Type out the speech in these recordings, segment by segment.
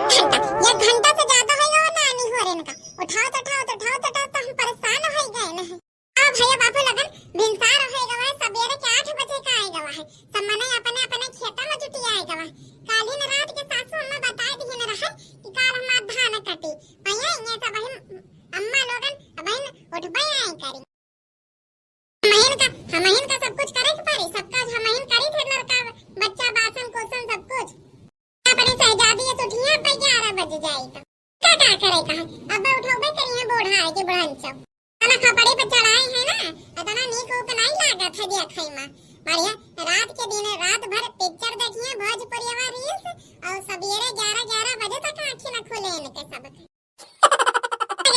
एक घंटा से ज्यादा हो गया ना नहीं हो रहे का। उठाओ तो हम परेशान हो गए ना। अब भैया बापू लगन भिनसार हो गए सवेरे के 8 बजे का आए गवा है। सब मने अपने अपने खेता में जुटी आए गवा। काली न रात के सासू अम्मा बताए दी न रहे कि काल हम धान कटी भैया ये सब बहन अम्मा लोगन बहन उठबे आए करी हमहिन का सब कुछ करे के पड़ी। सबका हमहिन करी थे लड़का बच्चा बासन कोसन सब कुछ अपने शहजादी तो उठिया पे 11 बजे जाएगा। क्या करे कहा अब उठोबे करिए बूढ़ा है के बुढ़न सब खाना खपड़े पे चढ़ाए है ना इतना नीक ऊपर नहीं लागत है देखै में बढ़िया। रात के दिन रात भर पिक्चर देखिए भोजपुरिया रील्स और सवेरे 11 बजे तक आंखें न खोले इनके सब के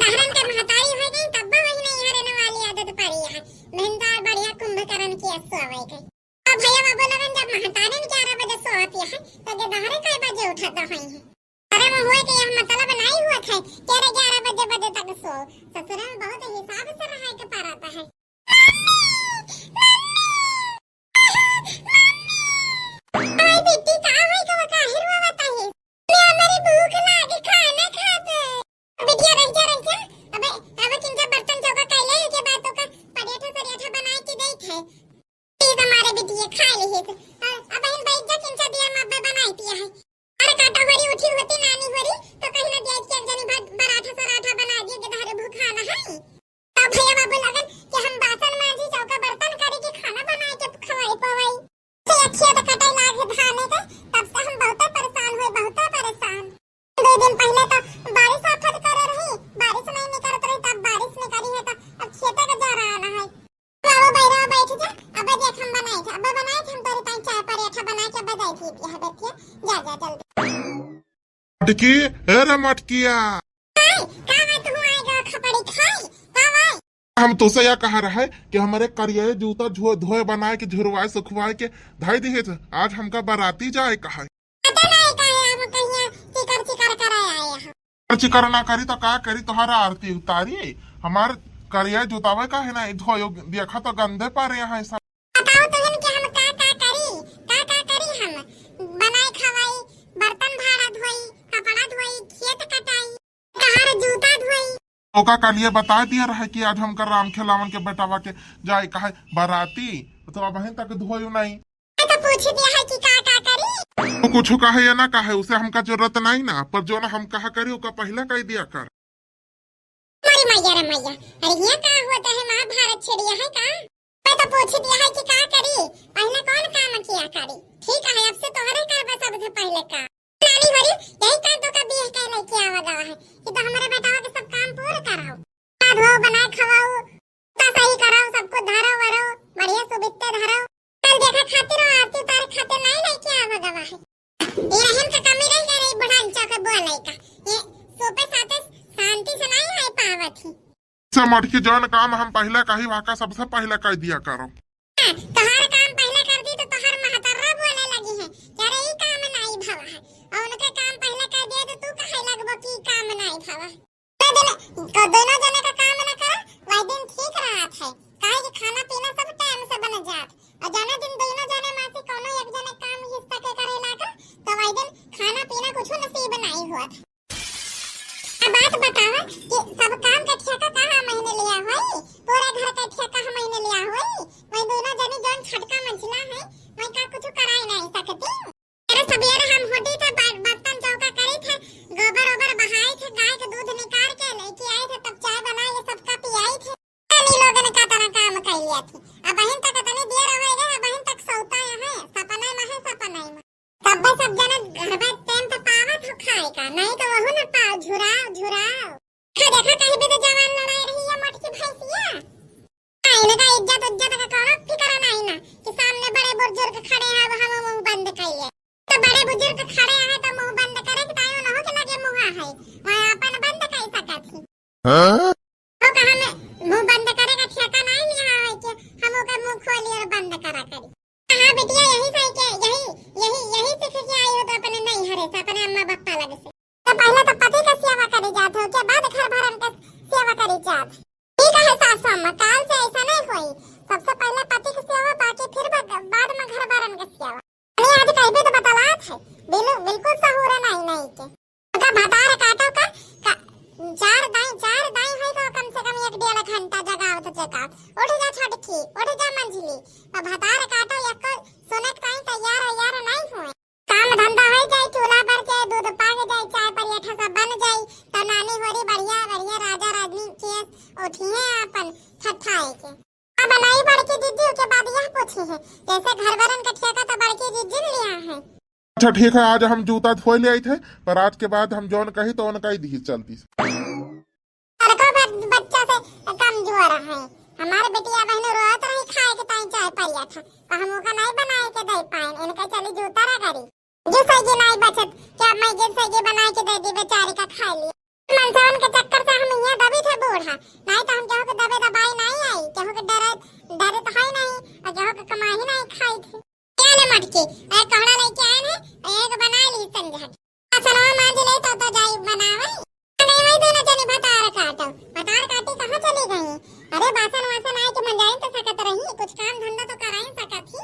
दहरन के महतारी हो गई तब वही नहीं हरने वाली आदत पड़ी है। मेहनतार बढ़िया कुंभकर्ण की सोवे गई। अब भैया बाबू लगन जब महतारी 11 बजे सोती है तो के दहरे कई बजे उठता है। अरे वो हुए कि यह मतलब नहीं हुआ था कि 11 बजे तक सो। ससुर में बहुत हिसाब से रहा के पराता है। अरे बेटी का होई का काहिर होता है मेरी भूख लागी खाना खाते बिटिया रह जा अब किंजा बर्तन चौका कैले के बातों का पराठा बनाए के दे थे ये हमारे बिटिया खा ली है। अब इन भाई जा किंजा दिया मब्बे बनाई दिया है। अरे काटा भरी उठी होती नानी भरी तो कहीं ना देख के जनी पराठा बना दिए के धारे भूखा ना है। तब भैया बाबू लगन कि हम बासन मांजी चौका बर्तन करे के खाना बनाए के खवाई पवाई से अच्छी तो कटाई लागे धाने का। तब से हम बहुत परेशान हुए 2 दिन पहले तो बारिश आफत कर रही बारिश नहीं निकलत रही तब बारिश निकली है तो अब खेता का जा रहा ना है। बाबू बैठा बैठ जा अब देख हम बनाए थे हम तेरे पास चाय पराठा बना के बजाई थी यह बैठिए जा जल्दी मटकी अरे मटकिया हम तो से यह कहा रहा है कि हमारे करिए जूता धोए बनाए के झुरवाए सुखवाए के धाई दिए थे। आज हमका बाराती जाए कहा चिकर ना करी तो का करी तुम्हारा आरती उतारी हमार करिए जूतावे का है ना धोयो देखा तो गंदे पा रहे हैं सब। बताओ तो हम कि हम का करी हम बनाए खवाई बर्तन भाड़ा धोई कपड़ा धोई खेत कटाई कहार जूता धोई ओका का लिए बता दिया रहा कि आज हमका राम खिलावन के बेटावा के जाए कहा बाराती तो अब तक धोयो नहीं तो पूछ दिया है कि का करी तो कुछ कहे या ना कहे उसे हमका जरूरत नहीं ना पर जो ना हम कहा करी ओका पहला कह दिया कर। मैया अरे ये का होता है महाभारत छेड़िया है का मैं तो पूछ दिया है कि का करी पहले कौन काम किया करी। ठीक है अब से तोहरे करबे सबसे पहले का नानी भरी यही काम तो का बियाह के लेके आवा है कि तो हमारे बेटावा के सब काम पूरा कराओ धो बनाए खवाओ ता सही कराओ सबको धराओ वराओ बढ़िया सुबित्ते धराओ कल देखा खातिर आरती तार खातिर नहीं लेके आवा गवा है। ये रहन का कमी रह गई बुढ़ान चौके बोले का ये सोपे साथे शांति से नहीं है पावत ही से मटकी जौन काम हम पहले कही वाका सबसे पहले कह दिया करो। तोहर काम पहले कर दी तो तोहर महतर्रा बोले लगी है अरे ई काम नहीं भावा है और उनके काम पहले कर दिया तो तू कहे लगबो कि काम नहीं भावा तो दोनों जने का काम न करा वही दिन ठीक रहत है काहे कि खाना पीना सब टाइम से बन जात और जाने दिन दोनों जने में से कोनो एक जने काम हिस्सा के करे लागा तो वही दिन खाना पीना कुछ नसीब नहीं हुआ। अब बात बतावा कि सब काम का ठेका कहां महीने लिया होई पूरे घर का ठेका हम महीने लिया होई वही दोनों जने जोन छटका मंचला है वही का कुछ कराई नहीं सकती। अरे सवेरे हम होटी थे बर्तन चौका करे थे गोबर ओबर बहाए थे गाय का दूध निकाल के लेके आए थे तब चाय बनाए ये सबका पियाई थे सभी लोगों ने का तरह काम कर लिया थी। अब बहन तक तने देर हो गई बहन तक सौता है सपना में है सपना में तब सब जने घर में टाइम पे पावत हो खाए का नहीं तो वहु न पाओ झुराओ देखा कहीं भी तो जवान लड़ाई रही है मटकी भैंसिया आईने का इज्जत का कोनो फिक्र नहीं ना कि सामने बड़े बुजुर्ग खड़े हैं अब हम मुंह बंद कर लिए तो बड़े बुजुर्ग खड़े हैं तो मुंह बंद करे कि तायो न हो के लगे मुंह है वहां अपन बंद कर सकत थी हां तो कहां में मुंह बंद करे का ठेका नहीं लिया है कि हम ओके मुंह खोली और बंद करा करी। हां बेटिया यही सही के यही सीख के आई हो तो अपने नहीं हरे से अपने अम्मा पापा लगे से तो पहले तो पति का सेवा करे जात हो के बाद घर भरन का सेवा करे जात ठीक है सासू अम्मा काल से ऐसा नहीं होई सबसे पहले पति की सेवा बाकी फिर बाद में घर भरन का सेवा नहीं आज कहीं भी तो बतलात है बिल्कुल सहूरा नहीं के अच्छा ठीक है, आज हम जूता धोए ले आए थे, पर आज के बाद हम जौन कही तो उनका ही दी चलती। बच्चा से कमजोर है, हमारे बेटिया बहन रोत रही खाए के ताई चाय पाइया था, तो हम ओका नहीं बनाए के दे पाए, इनका चली जूता रा करी जो सही नहीं बचत क्या मैं जे सही बना के दे दी बेचारी का खा ली। मनसावन के चक्कर से हम यहाँ दबी थे बूढ़ा, नहीं तो हम केहू के दबे दबाई नहीं आई, केहू के डरे डरे तो है नहीं, और केहू के कमाई नहीं खाई थी। क्या ले मटके एक कहड़ा लेके आए हैं, एक बना ली संझा सनवा मांझ ले तो जाई बनावे नहीं, वही दोनों जनी भतार काटो, भतार काटी कहाँ चली गई। अरे बासन वासन आए के मंजाई तो सकत रही, कुछ काम धंधा तो कराई सकत ही,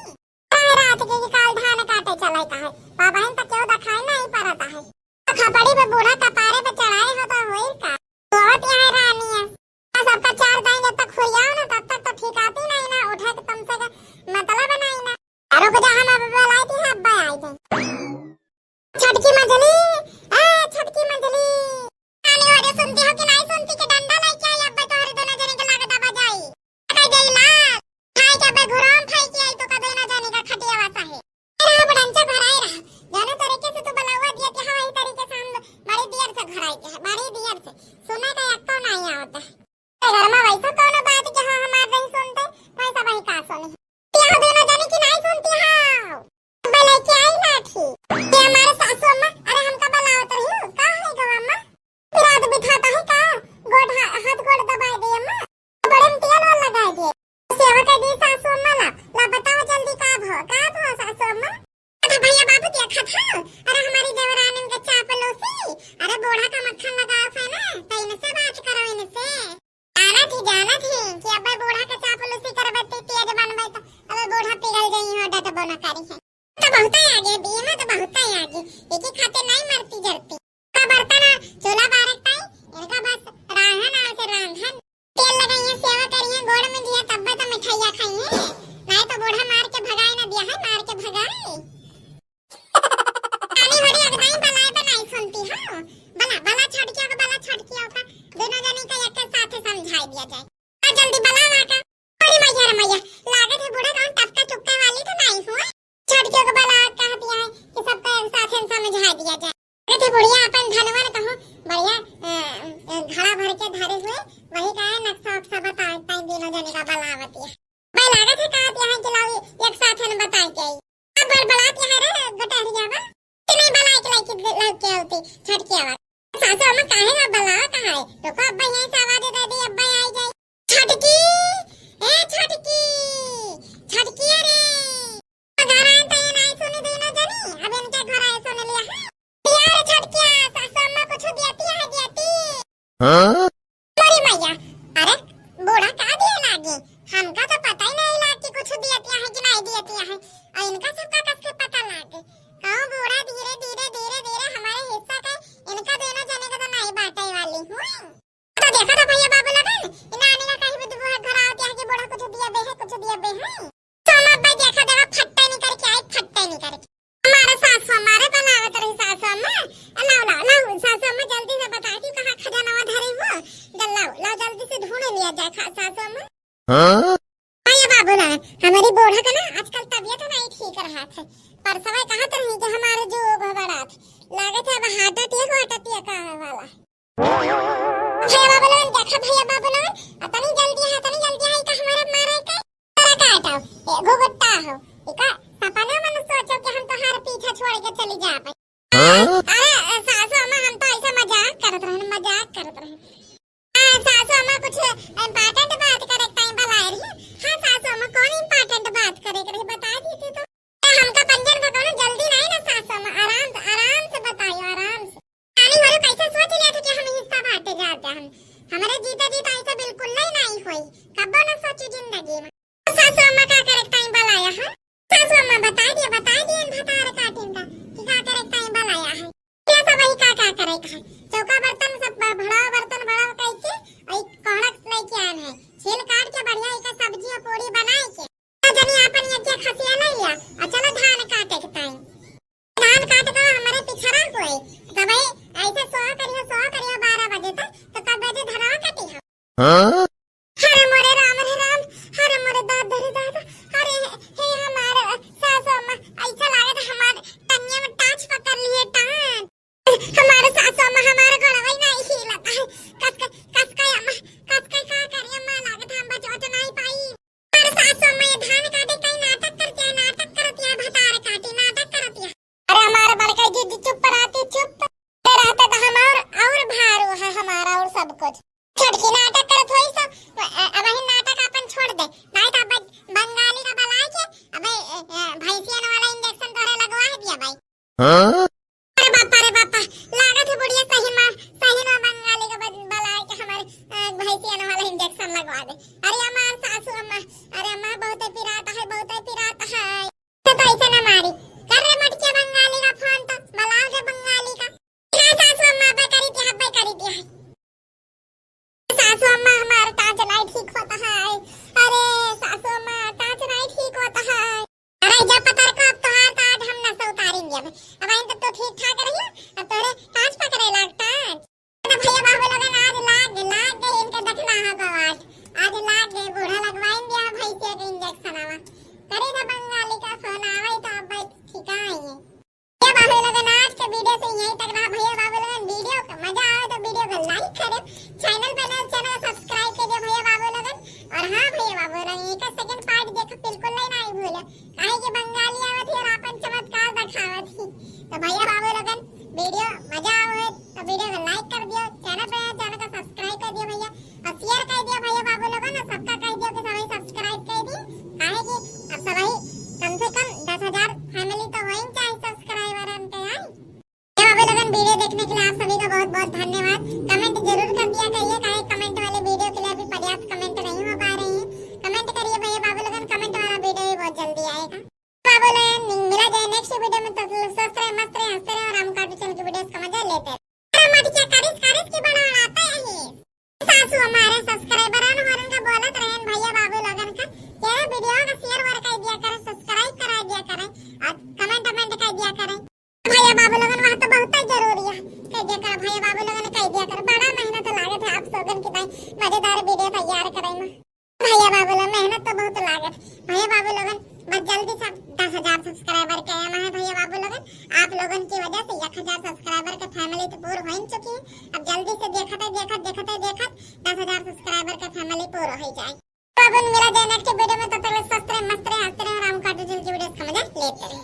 रात के काल धान काटे चलाई का है, बाबहन तो क्यों दिखाई नहीं पड़ता है, खपड़ी पे बूढ़ा कपारे पे चढ़ाए हो तो होई का बहुत यहाँ रानी है, सबका चार दाई जब तक खुरियाओ ना तब तक तो ठीक आती नहीं ना, उठा के तुमसे का मतलब बनाई ना, अरे को हम अब बुलाई थी अब्बा आई थे छटकी मंजली, छटकी मंजली आने वाले सुनती हो कि नहीं सुनती के डंडा लेके आई अब्बा तोहरे दोनों जने के लागे दबा जाई, कह गई लाल खाई के अब्बा घुराम खाई के आई तो का दोनों जने का खटिया वासा है, तेरा बड़ंचा भराई रहा जाने तरीके से तू बलावा दिया कि हां इस तरीके से हम बड़ी देर से घराई के है, बड़ी देर से सुने का एक तो नहीं आवता घर में वैसा कोनो बात कि हां हमार नहीं सुनते वैसा वही का सुनी यह दोनों जने की नहीं सुनती हां अब्बा लेके आई लाठी ये हमारे सासू अम्मा, अरे हमका बलावत रही का है गो अम्मा, रात बिठाता है का गोड़ हाथ गोड़ दबाई दे अम्मा, बड़े में तेल वाला लगा दे सेवा कर दी सासू अम्मा ला बताओ जल्दी का भो सासू अम्मा, अरे भैया बाबू क्या खाता, अरे हमारी देवरानी के चापलोसी, अरे बूढ़ा का मक्खन लगाओ है ना तो इनसे बात करो, इनसे जाना थी कि अब बूढ़ा का चापलोसी करबते तेज बनबे तो अब बूढ़ा पिघल गई हो डट बोना करी है, तो बहुत ही आगे दिए ना, तो बहुत ही आगे एक ही खाते नहीं मरती जरती का बर्तन चूल्हा बारकता है इनका बस राहन आके रांधन तेल लगाइए सेवा करिए गोड़ में दिया तब तो मिठाइयां खाइए, नहीं तो बूढ़ा मार के भगाए ना दिया है, मार के भगाए आनी बड़ी अगदाई बनाए बनाई सुनती हो बला बला छटकिया का दोनों जने का एक साथ समझाई दिया जाए, और जल्दी बलावा का अरे मैया लागत है बूढ़ा कौन टपका चुपका वाली तो नहीं हुआ, छटकियों को बला कह दिया है कि सबका एक साथ समझा दिया जाए, अरे बुढ़िया अपन धनवन कहूं बढ़िया घड़ा भर के धरे हुए वही का नक्शा उक्सा बताता है दोनों जने का बलावती है, भाई लागत है कहा दिया है कि लाओ एक साथ हम बताए के अब बड़बड़ात है रे गटहरिया बा कि नहीं बलाए के लग के होती छटकिया वाला सासू अम्मा काहे ना बलावा कहा है, तो को अब्बा यहीं से आवाज दे दी अब्बा आई जाए, छटकी ए छटकी छटकी रे घर आए तो ये नहीं सुनी देना जानी, अब इनके घर आए सुन लिया है यार छटकिया सासू अम्मा कुछ देती है हां मेरी मैया, अरे बूढ़ा का दिए लागे हमका तो पता ही नहीं लाग कि कुछ देती है कि नहीं देती है, और इनका सबका कैसे पता लागे कहां बूढ़ा धीरे धीरे धीरे धीरे हमारे हिस्सा का इनका देना जाने का तो नहीं बांटे वाली हूं, तो देखा था भैया बाबू लगन इन आने का कहीं भी दुआ घर आते हैं कि बड़ा कुछ दिया बे है कुछ दिया बे है, सोना भाई देखा देगा फट्टे नहीं करके आई फट्टे नहीं करके हमारे सासू हमारे बनावत रही सासू अम्मा लाओ सासू अम्मा जल्दी से बता दी कहां खजाना धरे हो, लाओ जल्दी से ढूंढ लिया जाए सासू अम्मा हां भैया बाबू लगन हमारी बूढ़ा का ना आजकल तबीयत नहीं ठीक रहा था, पर सवाई कहा तो नहीं कि हमारे जो घबरात लागत है अब हाटती का वाला भैया बाबूलाल देखा भैया बाबूलाल तनी जल्दी है का हमारा मारे का तेरा काटा एगो गुट्टा हो इका सपना मन सोचो कि हम तो हर पीछे छोड़ के चली जा पाए, अरे सासू अम्मा हम तो ऐसा मजाक करत रहे सासू अम्मा कुछ इम्पोर्टेंट बात करे टाइम बुला रही है, हां सासू अम्मा कौन इम्पोर्टेंट बात करे बता दी थी तो हमका पंजन का कौन जल्दी नहीं ना सासू अम्मा आराम से बताइयो आराम से आनी वाले पैसा सोच लिया था कि हम हिस्सा बांटे जाते हम हमारे जीता ऐसा बिल्कुल नहीं हुई कब ना सोची जिंदगी में, सासू अम्मा का करे टाइम बुलाया है, सासू अम्मा बता दिए भतार काटिंदा कि का करे टाइम बुलाया है, क्या सब वही का करे का चौका बर्तन सब बड़ा कह के और कोहड़ा लेके आए हैं छील काट के बढ़िया एक सब्जी और पूरी बनाए के जनी अपन ये क्या खसिया नहीं लिया और चलो धान काटे के टाइम धान काट के हमारे पिछड़ा कोई तो भाई ऐसे 100 करियो 12 बजे तक तो कब बजे धनवा कटी हो हां हरे मोरे राम हरे मोरे दादा अरे हे हमारे सासू अम्मा ऐसा लागे तो हमारे तनिया में टाच हमारे सासू अम्मा हमारा गड़वई नहीं हिलता है कस का अम्मा कस का का करी अम्मा लागत हम बचो नहीं पाई हमारे सासू अम्मा ये धान काटे कई नाटक करती है भतार काटी नाटक करती है अरे हमारा बड़का जी चुप कराती चुप रहता तो हम और भारू है हमारा और सब कुछ छटकी नाटक करत होई सब अब ही नाटक अपन छोड़ दे नहीं तो अब बंगाली का बला के अब भैंसियन वाला इंजेक्शन तोरे लगवा है दिया भाई हाँ? अरे बापा लागत है बुढ़िया सही में बंगाली का बला के हमारे भैंसियन वाला इंजेक्शन लगवा दे अरे हमार सासू अम्मा अरे अम्मा बहुत पिराता है तो ऐसे ना मारी कर रे मटके बंगाली का फोन तो बला के बंगाली का क्या सासू अम्मा पे करी थी सासू अम्मा हमारा टांच नहीं ठीक होता है अरे सासू अम्मा टांच नहीं ठीक होता है अरे जब पतर को अब तो आज हम न से उतारेंगे अब इन तो ठीक ठाक रही अब तोरे टांच पकड़े लगता तो भैया बाबू लोग आज लाग गए इनके दखना होगा आज लाग गए बूढ़ा लगवाएंगे भैंसिया के इंजेक्शन आवा करे ना बंगाली का फोन आवे तो अब भाई ठीक आएंगे भैया बाबू लोग आज के वीडियो से यहीं तक रहा भैया बाबू लोग वीडियो का मजा आए तो वीडियो को लाइक करें चैनल पे नए चैनल को सब्सक्राइब कीजिए भैया बाबू लोग और हां भैया बाबू लोग एक सेकंड पार्ट देखो बिल्कुल नहीं भूले काहे कि बंगाली आवत है और अपन चमत्कार दिखावत थी तो भैया बाबू लोग वीडियो मजा आवे तो वीडियो को लाइक कर दियो चैनल को सब्सक्राइब कर दियो भैया और शेयर कर दियो भैया बाबू लोग ना सबका कह दियो कि सभी सब्सक्राइब कर दी काहे कि अब सभी कम से कम 10,000 फैमिली तो होई चाहिए सब्सक्राइबर हमके यार बाबू लोगन वीडियो देखने के लिए आप सभी का बहुत बहुत धन्यवाद कमेंट जरूर कर दिया करिए काहे कमेंट वाले वीडियो के लिए अभी पर्याप्त कमेंट नहीं हो पा रहे हैं कमेंट करिए भैया बाबू लोगन कमेंट वाला वीडियो भी बहुत जल्दी आएगा बाबू लोगन मिला जाए नेक्स्ट वीडियो में तो स्वस्थ रहे मस्त रहे हंसते रहे और हम कार्टून चैनल की वीडियोस का मजा लेते रहे मत क्या करिस की बनाना आता है सासू हमारे सब्सक्राइबर और उनका बोलत रहें भैया बाबू लोगन का ये वीडियो का शेयर वर कर दिया करें सब्सक्राइब करा दिया करें और कमेंट कर दिया करें भैया बाबू लोगन वहां तो बहुत जरूरी है कह दिया कर भैया बाबू लोगन कह दिया कर बड़ा मेहनत लागत है आप लोगन की भाई मजेदार वीडियो तैयार करे में भैया बाबू लोगन मेहनत तो बहुत लागत भैया बाबू लोगन बस जल्दी से 10,000 सब्सक्राइबर के आया है भैया बाबू लोगन आप लोगन की वजह से 1,000 सब्सक्राइबर के फैमिली तो पूरी हो चुकी है अब जल्दी से देखते 10,000 सब्सक्राइबर का फैमिली पूरा हो जाए तो अब मिला जाए नेक्स्ट वीडियो में तब तक स्वस्थ रहे मस्त रहे हंसते रहे और हम कार्टून की वीडियोस का मजा लेते रहे।